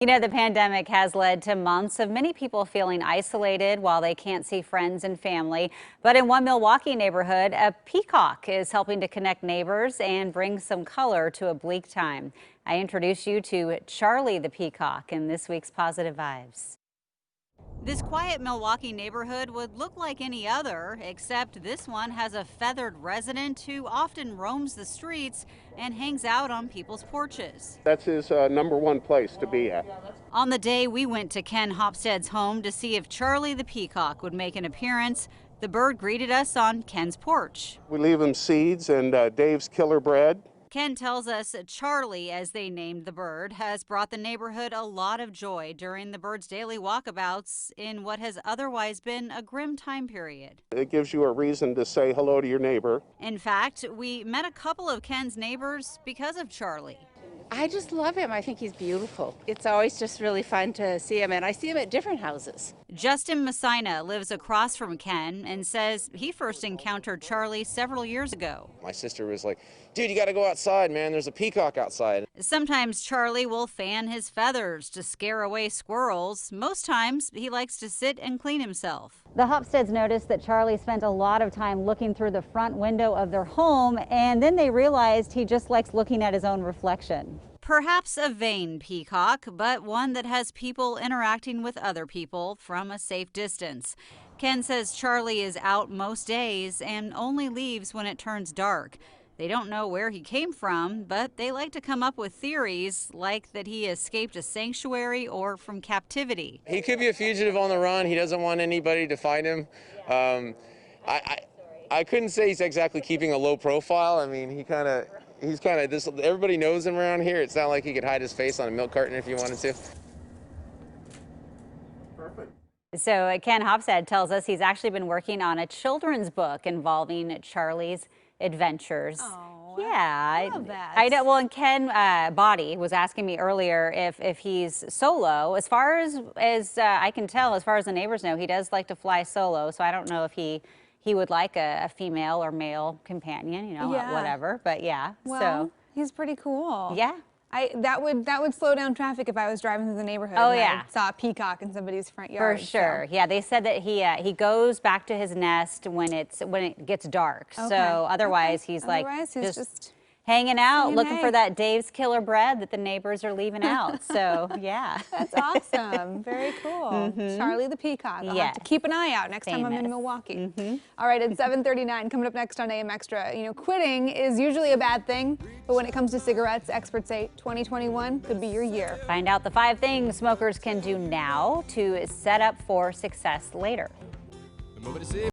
You know, the pandemic has led to months of many people feeling isolated while they can't see friends and family. But in one Milwaukee neighborhood, a peacock is helping to connect neighbors and bring some color to a bleak time. I introduce you to Charlie the peacock in this week's Positive Vibes. This quiet Milwaukee neighborhood would look like any other, except this one has a feathered resident who often roams the streets and hangs out on people's porches. That's his number one place to be at. On the day we went to Ken Hopstead's home to see if Charlie the peacock would make an appearance, the bird greeted us on Ken's porch. We leave him seeds and Dave's killer bread. Ken tells us Charlie, as they named the bird, has brought the neighborhood a lot of joy during the bird's daily walkabouts in what has otherwise been a grim time period. It gives you a reason to say hello to your neighbor. In fact, we met a couple of Ken's neighbors because of Charlie. I just love him. I think he's beautiful. It's always just really fun to see him, and I see him at different houses. Justin Messina lives across from Ken and says he first encountered Charlie several years ago. My sister was like, dude, you got to go outside, man. There's a peacock outside. Sometimes Charlie will fan his feathers to scare away squirrels. Most times he likes to sit and clean himself. The Hopsteads noticed that Charlie spent a lot of time looking through the front window of their home, and then they realized he just likes looking at his own reflection. Perhaps a vain peacock, but one that has people interacting with other people from a safe distance. Ken says Charlie is out most days and only leaves when it turns dark. They don't know where he came from, but they like to come up with theories like that he escaped a sanctuary or from captivity. He could be a fugitive on the run. He doesn't want anybody to find him. I couldn't say he's exactly keeping a low profile. I mean, he's kind of this. Everybody knows him around here. It's not like he could hide his face on a milk carton if he wanted to. Perfect. So Ken Hopstead tells us he's actually been working on a children's book involving Charlie's adventures. Oh, yeah, I love that. I know. Well, and Ken Body was asking me earlier if he's solo. As far as I can tell, as far as the neighbors know, he does like to fly solo. So I don't know if he would like a female or male companion, you know, Yeah. whatever. But yeah, Well, so he's pretty cool. yeah. That would slow down traffic if I was driving through the neighborhood. Oh, and yeah. I saw a peacock in somebody's front For yard. sure. So. Yeah, they said that he goes back to his nest when it gets dark. Okay. So otherwise he's Otherwise, like he's just hanging out, saying looking hey. for that Dave's killer bread that the neighbors are leaving out. So yeah. That's awesome. Very cool. Charlie the peacock. I'll have to keep an eye out next time I'm in Famous. Milwaukee. All right, at 7:39, coming up next on AM Extra. You know, quitting is usually a bad thing, but when it comes to cigarettes, experts say 2021 could be your year. Find out the 5 things smokers can do now to set up for success later.